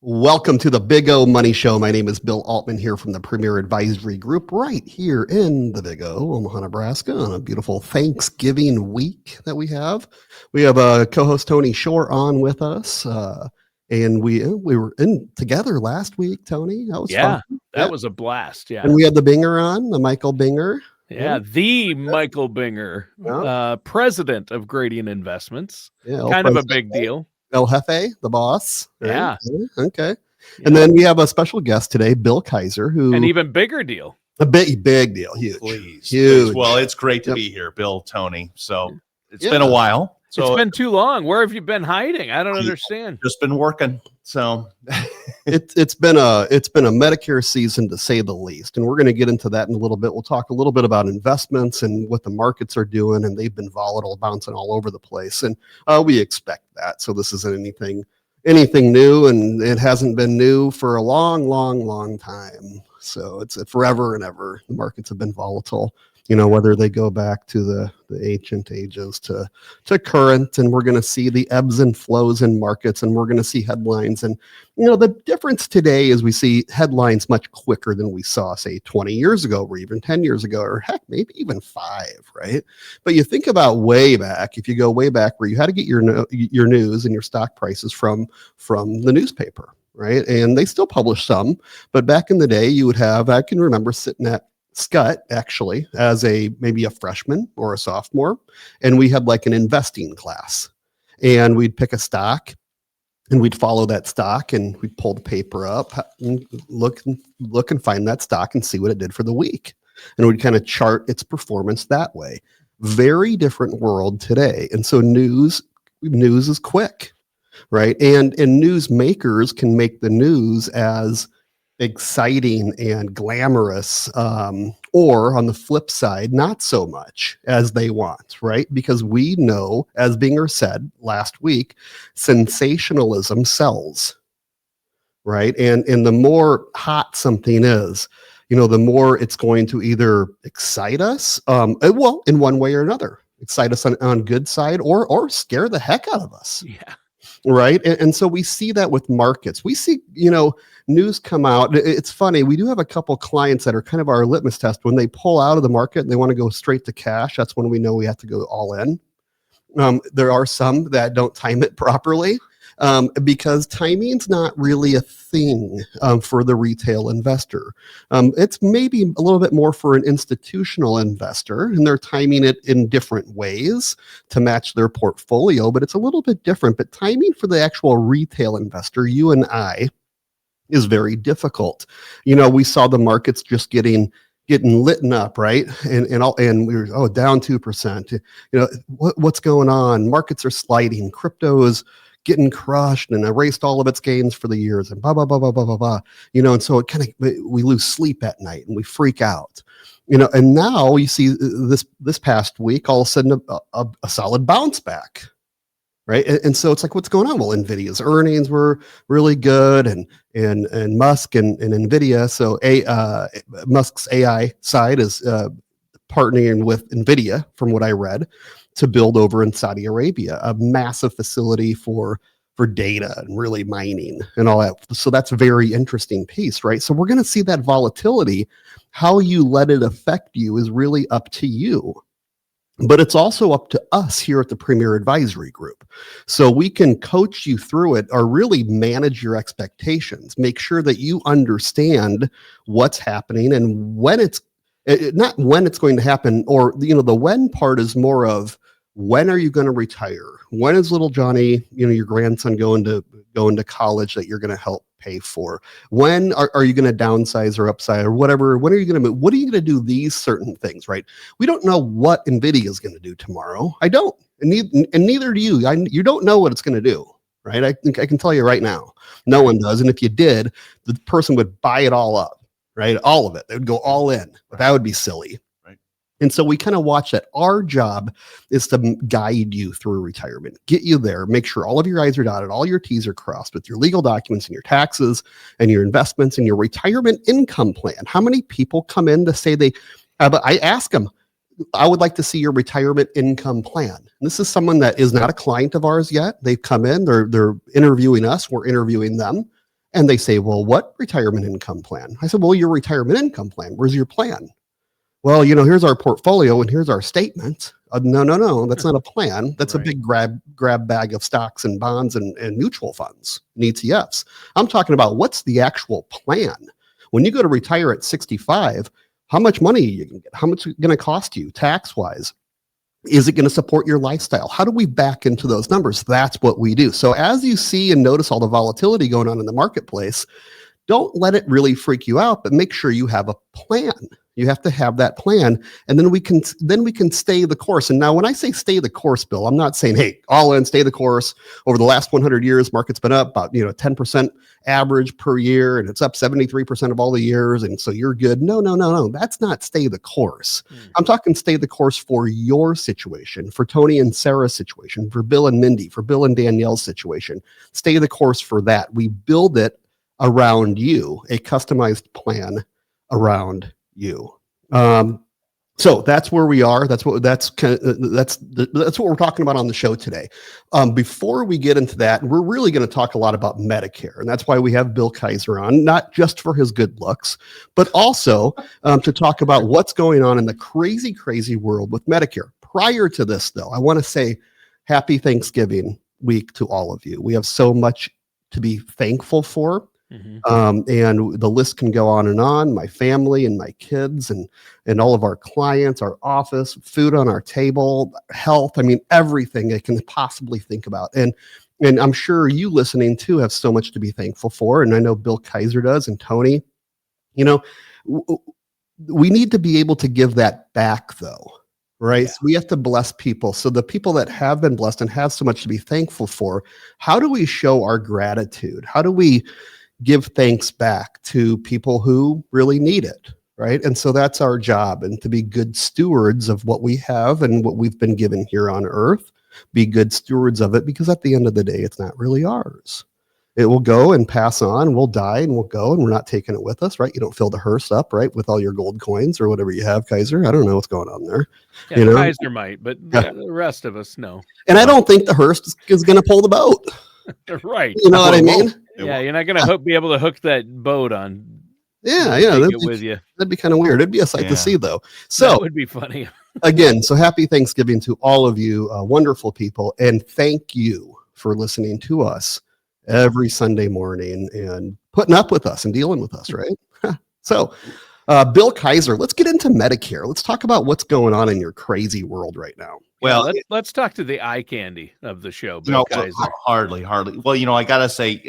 Welcome to the Big O Money Show. My name is Bill Altman here from the Premier Advisory Group right here in the Big O, Omaha, Nebraska, on a beautiful Thanksgiving week that we have. We have co-host Tony Shore on with us, and we were in together last week, Tony. That was fun. That was a blast, yeah. And we had the Binger on, the Michael Binger. Yeah, the Michael Binger, president of Gradient Investments. Kind of a big deal. El Jefe, the boss. Right? Yeah. Okay. Yeah. And then we have a special guest today, Bill Kizer, who an even bigger deal. A big deal. Huge. Please. Well, it's great to be here, Bill, Tony. So it's been a while. So it's been too long. Where have you been hiding? I don't understand. Just been working. So it's been a Medicare season, to say the least, and we're going to get into that in a little bit. We'll talk a little bit about investments and what the markets are doing, and they've been volatile, bouncing all over the place, and we expect that. So this isn't anything new, and it hasn't been new for a long time. So it's forever and ever. The markets have been volatile. You know, whether they go back to the ancient ages to current, and we're going to see the ebbs and flows in markets, and we're going to see headlines. And, you know, the difference today is we see headlines much quicker than we saw, say, 20 years ago, or even 10 years ago, or heck, maybe even 5, right? But you think about way back, if you go way back where you had to get your news and your stock prices from the newspaper, right? And they still publish some, but back in the day, you would have, I can remember sitting at Scott, actually, as maybe a freshman or a sophomore, and we had like an investing class, and we'd pick a stock and we'd follow that stock, and we'd pull the paper up and look and find that stock and see what it did for the week, and we'd kind of chart its performance that way. Very different world today. And so news is quick, right? And news makers can make the news as exciting and glamorous, or on the flip side, not so much as they want, right? Because we know, as Binger said last week, sensationalism sells, right? And the more hot something is, you know, the more it's going to either excite us, well, in one way or another, excite us on good side, or scare the heck out of us. Yeah. Right. And so we see that with markets. We see, you know, news come out. It's funny. We do have a couple clients that are kind of our litmus test. When they pull out of the market and they want to go straight to cash, that's when we know we have to go all in. There are some that don't time it properly, because timing's not really a thing for the retail investor. It's maybe a little bit more for an institutional investor, and they're timing it in different ways to match their portfolio, but it's a little bit different. But timing for the actual retail investor, you and I, is very difficult. You know, we saw the markets just getting lit up, right? And we were down 2%. You know, what's going on? Markets are sliding. Crypto is getting crushed and erased all of its gains for the years, and blah blah blah blah blah blah blah. You know, and so it kind of, we lose sleep at night and we freak out. You know, and now you see this past week, all of a sudden a solid bounce back. Right. And so it's like, what's going on? Well, NVIDIA's earnings were really good, and Musk and NVIDIA. So Musk's AI side is partnering with NVIDIA, from what I read, to build over in Saudi Arabia a massive facility for data and really mining and all that. So that's a very interesting piece, right? So we're going to see that volatility. How you let it affect you is really up to you. But it's also up to us here at the Premier Advisory Group. So we can coach you through it, or really manage your expectations. Make sure that you understand what's happening and when it's, not when it's going to happen, or, you know, the when part is more of, when are you going to retire? When is little Johnny, you know, your grandson going to college that you're going to help pay for? When are you going to downsize or upsize or whatever? When are you going to move? What are you going to do these certain things, right? We don't know what NVIDIA is going to do tomorrow. I don't. And neither do you. You don't know what it's going to do, right? I think I can tell you right now, no one does. And if you did, the person would buy it all up, right? All of it. They would go all in. But that would be silly. And so we kind of watch that. Our job is to guide you through retirement, get you there, make sure all of your I's are dotted, all your T's are crossed with your legal documents and your taxes and your investments and your retirement income plan. How many people come in to say I ask them, I would like to see your retirement income plan. And this is someone that is not a client of ours yet. They've come in, they're interviewing us, we're interviewing them. And they say, well, what retirement income plan? I said, well, your retirement income plan. Where's your plan? Well, here's our portfolio and here's our statement. No, that's not a plan. That's a big grab bag of stocks and bonds and mutual funds and ETFs. I'm talking about what's the actual plan. When you go to retire at 65, how much money you can get? How much is it going to cost you tax-wise? Is it going to support your lifestyle? How do we back into those numbers? That's what we do. So as you see and notice all the volatility going on in the marketplace, don't let it really freak you out, but make sure you have a plan. You have to have that plan, and then we can stay the course. And now when I say stay the course, Bill, I'm not saying, hey, all in, stay the course. Over the last 100 years, market's been up about 10% average per year, and it's up 73% of all the years, and so you're good. No. That's not stay the course. I'm talking stay the course for your situation, for Tony and Sarah's situation, for Bill and Mindy, for Bill and Danielle's situation. Stay the course for that. We build it around you, a customized plan around you. So that's where we are. That's what we're talking about on the show today. Before we get into that, we're really going to talk a lot about Medicare, and that's why we have Bill Kizer on, not just for his good looks, but also to talk about what's going on in the crazy world with Medicare. Prior to this, though, I want to say happy Thanksgiving week to all of you. We have so much to be thankful for. And the list can go on and on. My family and my kids and all of our clients, our office, food on our table, health. I mean, everything I can possibly think about. And I'm sure you listening too have so much to be thankful for. And I know Bill Kizer does, and Tony. We need to be able to give that back, though. Right. Yeah. So we have to bless people. So the people that have been blessed and have so much to be thankful for, how do we show our gratitude? How do we give thanks back to people who really need it, right? And so that's our job, and to be good stewards of what we have and what we've been given here on earth, be good stewards of it, because at the end of the day, it's not really ours. It will go and pass on, and we'll die and we'll go, and we're not taking it with us, right? You don't fill the hearse up, right, with all your gold coins or whatever you have, Kizer. I don't know what's going on there. Yeah, Kizer might, but the rest of us, no. And I don't think the hearse is going to pull the boat. Right. You know what I mean? Yeah, you're not going to be able to hook that boat on. Yeah, with you. That'd be kind of weird. It'd be a sight to see, though. So that would be funny. Again, so happy Thanksgiving to all of you, wonderful people, and thank you for listening to us every Sunday morning and putting up with us and dealing with us, right? So, Bill Kizer, let's get into Medicare. Let's talk about what's going on in your crazy world right now. Well, let's talk to the eye candy of the show, Bill Kizer. Hardly. Well, I got to say,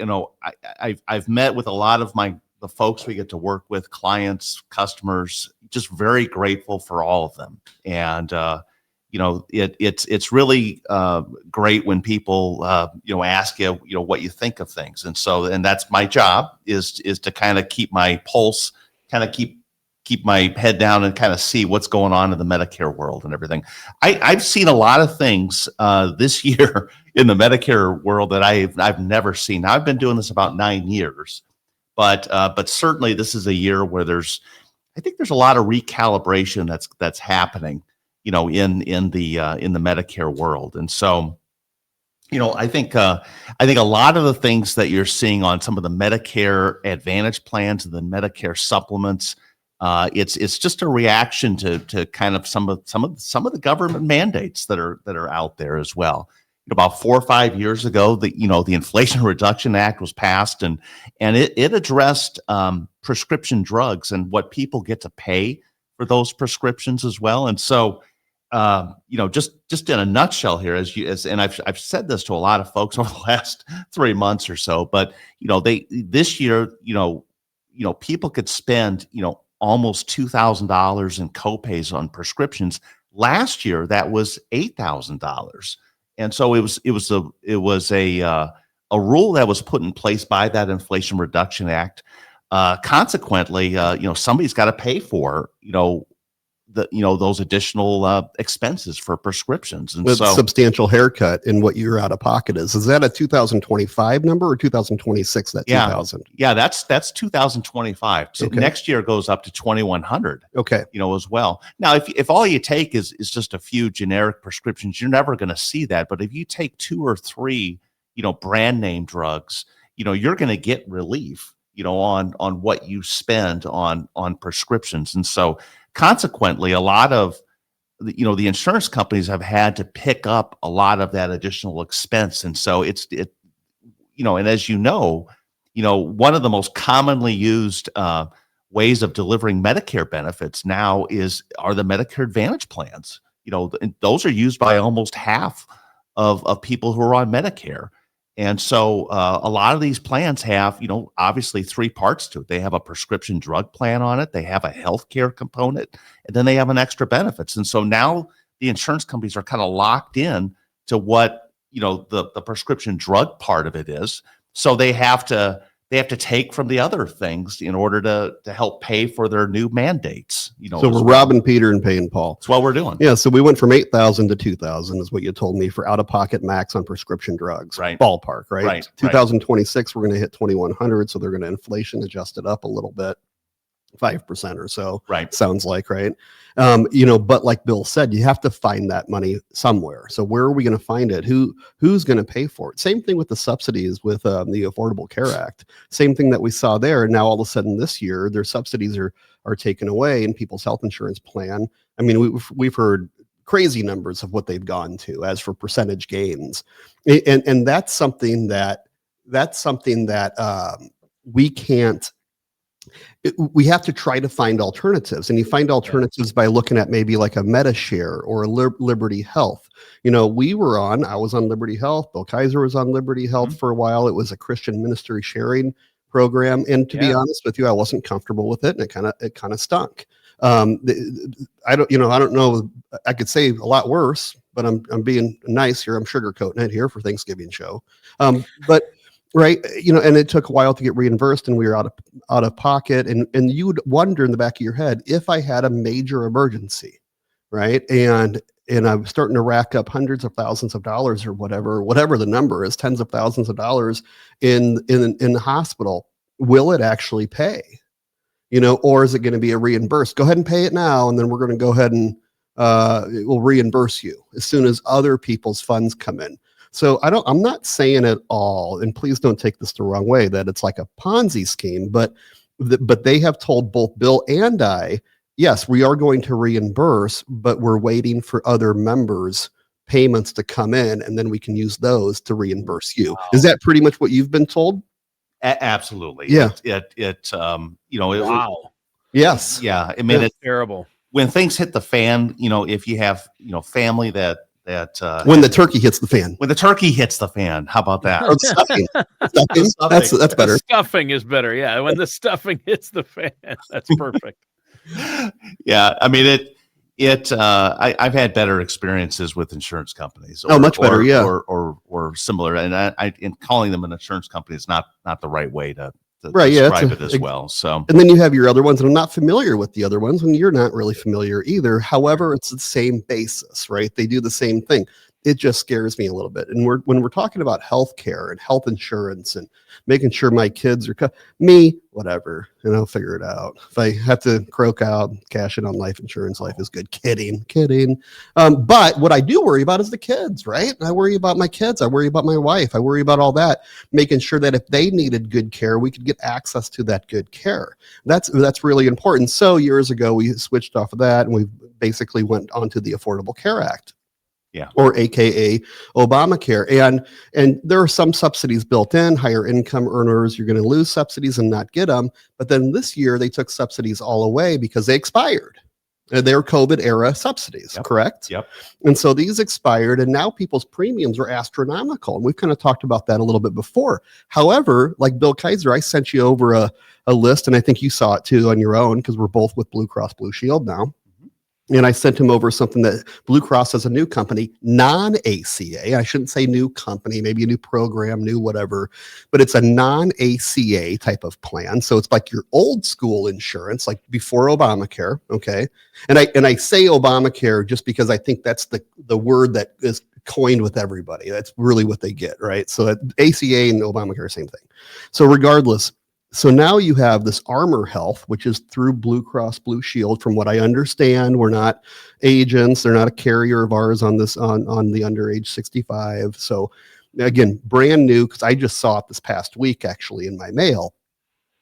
I've met with a lot of the folks we get to work with, clients, customers, just very grateful for all of them. And, it's really great when people, ask you, what you think of things. And that's my job is to kind of keep my pulse, kind of keep my head down and kind of see what's going on in the Medicare world and everything. I've seen a lot of things this year in the Medicare world that I've never seen. Now, I've been doing this about 9 years, but certainly this is a year where I think there's a lot of recalibration that's happening, in the Medicare world. And so, I think a lot of the things that you're seeing on some of the Medicare Advantage plans and the Medicare supplements, it's just a reaction to kind of some of the government mandates that are out there as well. About 4 or 5 years ago, the Inflation Reduction Act was passed, and it addressed prescription drugs and what people get to pay for those prescriptions as well. And so, just in a nutshell here, and I've said this to a lot of folks over the last 3 months or so, but this year, people could spend almost $2,000 in copays on prescriptions. Last year, that was $8,000, and so it was a rule that was put in place by that Inflation Reduction Act. Consequently, somebody's got to pay for those additional expenses for prescriptions, and with so substantial haircut in what your out of pocket is. Is that a 2025 number or 2026? That 2000? Yeah, that's 2025. So okay. Next year goes up to 2,100. Okay, as well. Now, if all you take is just a few generic prescriptions, you're never going to see that. But if you take 2 or 3, brand name drugs, you're going to get relief, on what you spend on prescriptions. And so consequently, a lot of the insurance companies have had to pick up a lot of that additional expense. And so and as one of the most commonly used ways of delivering Medicare benefits now are the Medicare Advantage plans. Those are used by almost half of people who are on Medicare. And so a lot of these plans have, obviously 3 parts to it. They have a prescription drug plan on it. They have a healthcare component, and then they have an extra benefits. And so now the insurance companies are kind of locked in to what, the prescription drug part of it is. So they have to take from the other things in order to help pay for their new mandates. So we're robbing Peter and paying Paul. That's what we're doing. Yeah. So we went from 8,000 to 2,000 is what you told me for out-of-pocket max on prescription drugs. Right. Ballpark, right? Right. 2026, we're going to hit 2,100. So they're going to inflation adjust it up a little bit. 5% or so. Right. Sounds like, right. But like Bill said, you have to find that money somewhere. So where are we going to find it? Who's going to pay for it? Same thing with the subsidies with the Affordable Care Act. Same thing that we saw there. And now all of a sudden this year, their subsidies are taken away in people's health insurance plan. I mean, we've heard crazy numbers of what they've gone to as for percentage gains. And that's something that we can't. We have to try to find alternatives, and you find alternatives by looking at maybe like a MetaShare or a Liberty Health. I was on Liberty Health. Bill Kizer was on Liberty Health for a while. It was a Christian ministry sharing program, and to be honest with you, I wasn't comfortable with it, and it kind of stunk. I don't know. I could say a lot worse, but I'm being nice here. I'm sugarcoating it here for Thanksgiving show, but. Right. And it took a while to get reimbursed, and we were out of pocket. And you would wonder in the back of your head, if I had a major emergency, right? And I'm starting to rack up hundreds of thousands of dollars or whatever the number is, tens of thousands of dollars in the hospital, will it actually pay? Or is it going to be a reimbursed? Go ahead and pay it now, and then we're going to go ahead and we'll reimburse you as soon as other people's funds come in. So I'm not saying at all, and please don't take this the wrong way, that it's like a Ponzi scheme, but they have told both Bill and I, yes, we are going to reimburse, but we're waiting for other members' payments to come in, and then we can use those to reimburse you. Wow. Is that pretty much what you've been told? Absolutely. Yeah. Wow. Yes. Yeah. I mean, it's terrible. When things hit the fan, if you have, family that when the turkey hits the fan. When the turkey hits the fan, how about that? Stuffing. That's better. The stuffing is better. Yeah, when the stuffing hits the fan, that's perfect. Yeah, I mean I've had better experiences with insurance companies. Much better. Yeah, or similar. And I in calling them an insurance company is not the right way to right, describe it as well. So, and then you have your other ones, and I'm not familiar with the other ones, and you're not really familiar either. However, it's the same basis, right? They do the same thing. It just scares me a little bit. And when we're talking about healthcare and health insurance and making sure my kids are whatever, figure it out. If I have to croak out, cash in on life insurance, life is good. Kidding. But what I do worry about is the kids, right? I worry about my kids. I worry about my wife. I worry about all that, making sure that if they needed good care, we could get access to that good care. That's really important. So years ago, we switched off of that, and we basically went on to the Affordable Care Act. Yeah. Or AKA Obamacare. And there are some subsidies built in. Higher income earners, you're going to lose subsidies and not get them. But then this year they took subsidies all away because they expired. They're COVID era subsidies, correct? Yep. And so these expired, and now people's premiums are astronomical. And we've kind of talked about that a little bit before. However, like Bill Kizer, I sent you over a list, and I think you saw it too on your own because we're both with Blue Cross Blue Shield now. And I sent him over something that Blue Cross has a new company, non-ACA. I shouldn't say new company, maybe a new program, new whatever, but it's a non-ACA type of plan. So it's like your old school insurance, like before Obamacare. Okay. And I say Obamacare just because I think that's the word that is coined with everybody. That's really what they get, right? So ACA and Obamacare, same thing. So regardless, so now you have this Armor Health, which is through Blue Cross Blue Shield. From what I understand, we're not agents. They're not a carrier of ours on this, on the under age 65. So again, brand new, because I just saw it this past week actually in my mail,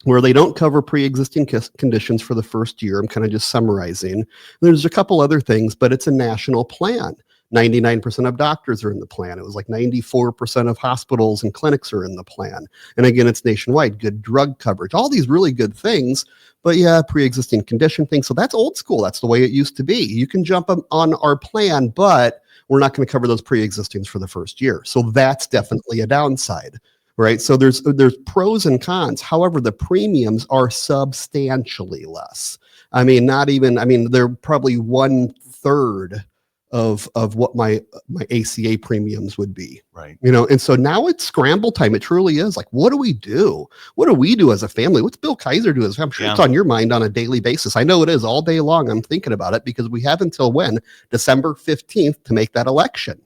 where they don't cover pre-existing conditions for the first year. I'm kind of just summarizing. There's a couple other things, but it's a national plan. 99% of doctors are in the plan. It was like 94% of hospitals and clinics are in the plan. And again, it's nationwide, good drug coverage, all these really good things. But yeah, pre-existing condition things. So that's old school. That's the way it used to be. You can jump on our plan, but we're not going to cover those pre-existings for the first year. So that's definitely a downside. Right. So there's pros and cons. However, the premiums are substantially less. They're probably 1/3 of what my ACA premiums would be. Right. And so now it's scramble time. It truly is. Like, what do we do? What do we do as a family? What's Bill Kizer do? I'm sure it's on your mind on a daily basis. I know it is all day long. I'm thinking about it because we have until when? December 15th to make that election.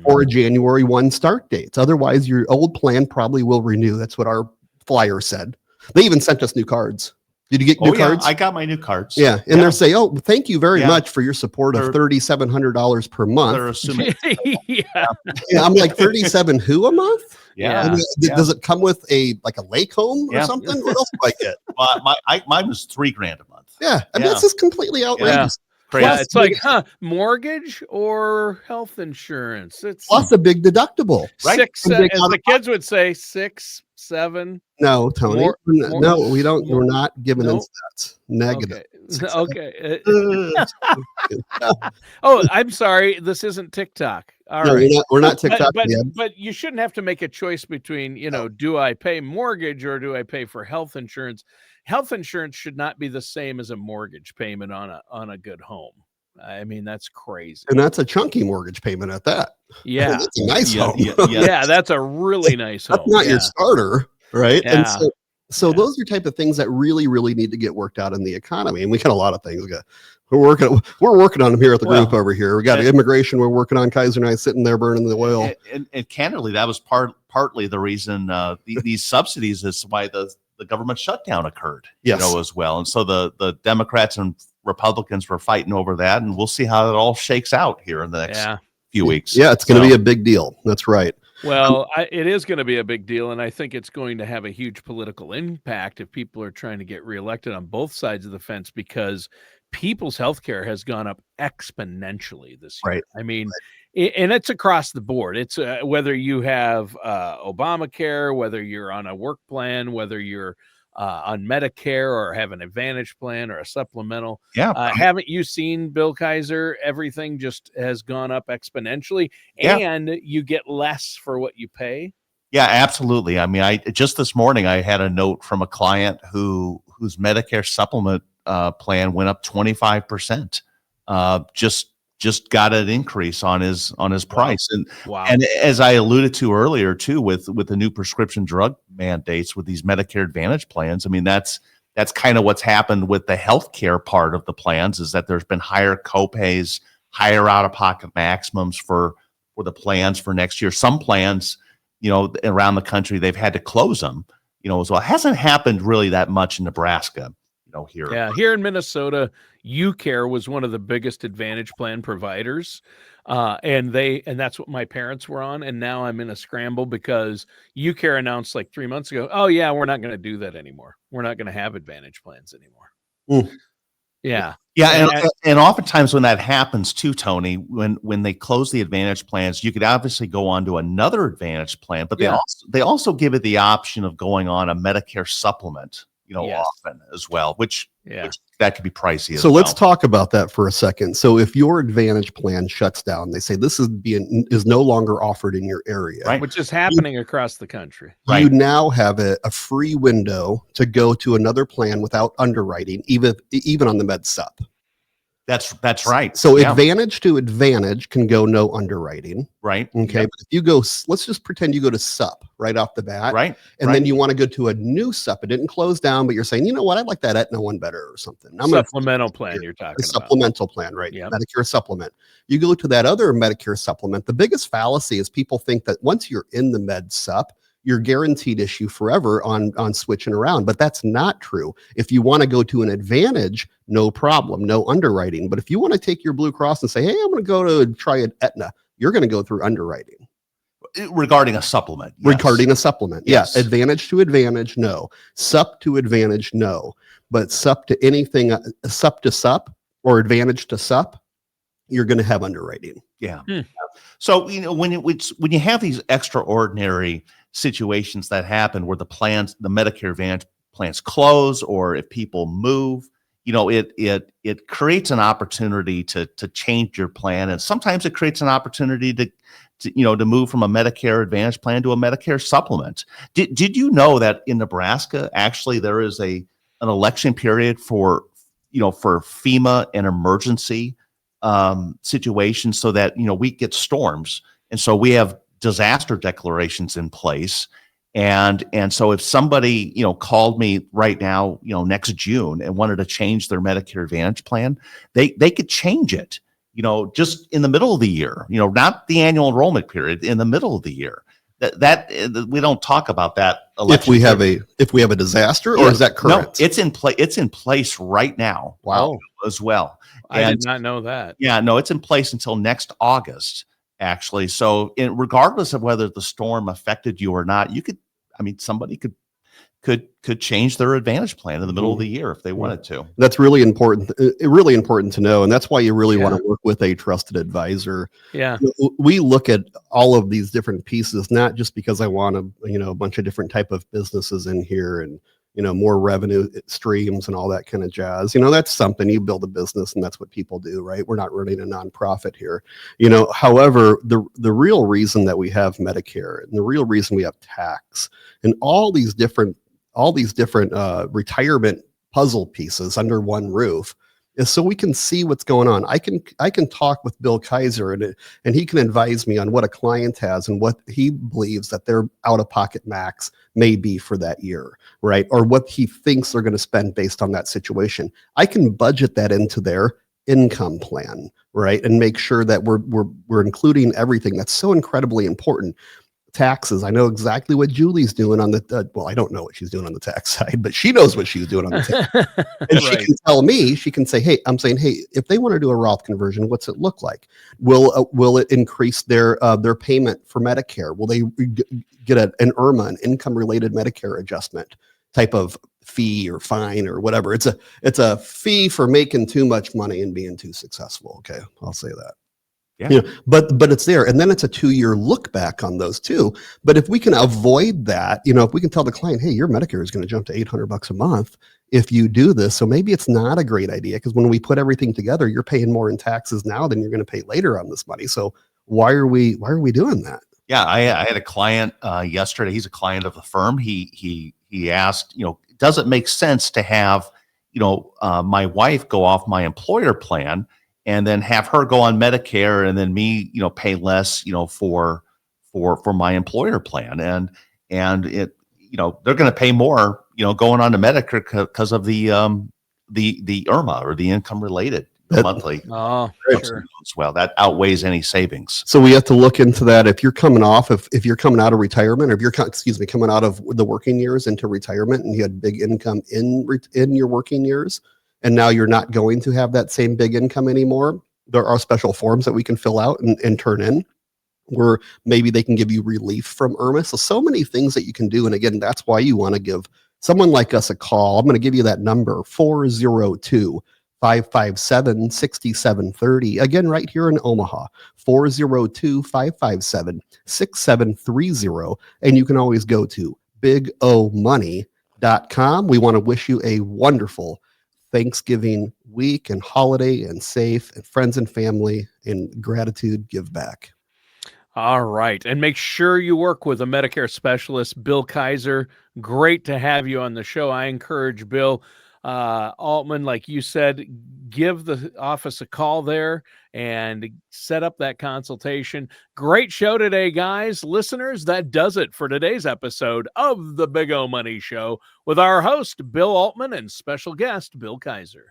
Or a January 1 start dates. Otherwise, your old plan probably will renew. That's what our flyer said. They even sent us new cards. Did you get new cards? I got my new cards. Yeah. And they're saying, oh, thank you very much for your support of $3,700 per month. They're assuming. I'm like, 37 who a month? Yeah. Does it come with a lake home or something? What else do I get? Mine was $3,000 a month. Yeah. I mean, this is completely outrageous. Yeah, it's like, mortgage or health insurance. It's plus a big deductible, right? As the kids would say, 6, 7. No, Tony. No, we don't. We're not giving them stats. Negative. Okay. Oh, I'm sorry. This isn't TikTok. All right. We're not TikTok. But you shouldn't have to make a choice between, do I pay mortgage or do I pay for health insurance? Health insurance should not be the same as a mortgage payment on a good home. I mean, that's crazy. And that's a chunky mortgage payment at that. Yeah. That's a nice home. Yeah, that's a really nice home. That's not your starter, right? Yeah. And so those are type of things that really, really need to get worked out in the economy. And we got a lot of things. We're working on them here at the group over here. We got immigration we're working on. Kizer and I sitting there burning the oil. And candidly, that was partly the reason these subsidies is why the government shutdown occurred, as well. And so the Democrats and Republicans were fighting over that, and we'll see how it all shakes out here in the next few weeks. Yeah, it's going to be a big deal. That's right. Well, it is going to be a big deal, and I think it's going to have a huge political impact if people are trying to get reelected on both sides of the fence, because people's health care has gone up exponentially this year. Right. I mean, and it's across the board. It's whether you have Obamacare, whether you're on a work plan, whether you're on Medicare or have an Advantage plan or a supplemental. Yeah. Haven't you seen, Bill Kizer? Everything just has gone up exponentially, and you get less for what you pay. Yeah, absolutely. I mean, just this morning I had a note from a client whose Medicare supplement plan went up 25%. Just got an increase on his price. And as I alluded to earlier too, with the new prescription drug mandates with these Medicare Advantage plans, I mean, that's kind of what's happened with the healthcare part of the plans, is that there's been higher copays, higher out-of-pocket maximums for the plans for next year. Some plans, around the country, they've had to close them, as well. It hasn't happened really that much in Nebraska. Here. Yeah, here in Minnesota, UCare was one of the biggest Advantage plan providers, and that's what my parents were on. And now I'm in a scramble because UCare announced like 3 months ago, oh yeah, we're not going to do that anymore. We're not going to have Advantage plans anymore. Yeah. Yeah, and oftentimes when that happens too, Tony, when they close the Advantage plans, you could obviously go on to another Advantage plan, but they also give it the option of going on a Medicare supplement. Often as well, which that could be pricey. So let's talk about that for a second. So if your Advantage plan shuts down, they say this is no longer offered in your area, right? Which is happening across the country. You now have a free window to go to another plan without underwriting, even on the Med Sup. That's right. So Advantage to Advantage can go no underwriting. Right. Okay. Yep. But if you go, let's just pretend you go to SUP right off the bat. Right. And then you want to go to a new SUP. It didn't close down, but you're saying, you know what? I'd like that Aetna one better or something. Supplemental plan you're talking about. Supplemental plan, right? Yep. Medicare supplement. You go to that other Medicare supplement. The biggest fallacy is people think that once you're in the Med Sup, you're guaranteed issue forever on switching around, but that's not true. If you want to go to an Advantage, no problem, no underwriting. But if you want to take your Blue Cross and say, hey, I'm going to go to try an Aetna, you're going to go through underwriting. regarding a supplement. Yes. Regarding a supplement. Yes. Yeah. Advantage to Advantage, no. Sup to Advantage, no. But sup to anything, sup to sup or Advantage to sup, you're going to have underwriting. Yeah. So, when you have these extraordinary situations that happen where the Medicare Advantage plans close, or if people move, it creates an opportunity to change your plan. And sometimes it creates an opportunity to move from a Medicare Advantage plan to a Medicare supplement. Did you know that in Nebraska, actually there is an election period for FEMA and emergency situations, so that we get storms, and so we have disaster declarations in place. And so if somebody called me right now, next June, and wanted to change their Medicare Advantage plan, they could change it, just in the middle of the year, not the annual enrollment period, in the middle of the year. That we don't talk about that if we have a disaster, or is that current? No, it's in play. It's in place right now. Wow. As well. I did not know that. Yeah, no, it's in place until next August, actually. So, regardless of whether the storm affected you or not, somebody could change their Advantage plan in the middle of the year if they wanted to. That's really important. Really important to know, and that's why you really want to work with a trusted advisor. Yeah, we look at all of these different pieces, not just because I want a bunch of different type of businesses in here and more revenue streams and all that kind of jazz. That's something. You build a business, and that's what people do, right? We're not running a nonprofit here. However, the real reason that we have Medicare, and the real reason we have tax, and all these different retirement puzzle pieces under one roof, is so we can see what's going on. I can talk with Bill Kizer, and he can advise me on what a client has and what he believes that their out-of-pocket max may be for that year, right? Or what he thinks they're going to spend based on that situation. I can budget that into their income plan, right? And make sure that we're including everything that's so incredibly important. Taxes. I know exactly what Julie's doing on the, well, I don't know what she's doing on the tax side, but she knows what she's doing on the tax. And she can tell me, she can say, hey, if they want to do a Roth conversion, what's it look like? Will it increase their payment for Medicare? Will they get an IRMA, an income related Medicare adjustment type of fee or fine or whatever? It's a fee for making too much money and being too successful. Okay. I'll say that. Yeah. But it's there. And then it's a 2-year look back on those too. But if we can avoid that, if we can tell the client, hey, your Medicare is going to jump to $800 a month if you do this. So maybe it's not a great idea, because when we put everything together, you're paying more in taxes now than you're going to pay later on this money. So why are we doing that? Yeah. I had a client yesterday. He's a client of the firm. He asked, does it make sense to have, my wife go off my employer plan and then have her go on Medicare, and then me, pay less, for my employer plan, and it, they're going to pay more, going on to Medicare because of the IRMA, or the income related monthly. Oh, sure. As well, that outweighs any savings. So we have to look into that. If you're coming off, if you're coming out of retirement, or if you're coming out of the working years into retirement, and you had big income in your working years, and now you're not going to have that same big income anymore, there are special forms that we can fill out and turn in, where maybe they can give you relief from IRMA. So many things that you can do. And again, that's why you want to give someone like us a call. I'm going to give you that number, 402-557-6730. Again, right here in Omaha, 402-557-6730. And you can always go to bigomoney.com. We want to wish you a wonderful Thanksgiving week and holiday, and safe, and friends and family, and gratitude, give back. All right. And make sure you work with a Medicare specialist, Bill Kizer. Great to have you on the show. I encourage Bill Altman, like you said, give the office a call there and set up that consultation. Great show today, guys. Listeners, that does it for today's episode of the Big O Money Show with our host, Bill Altman, and special guest, Bill Kizer.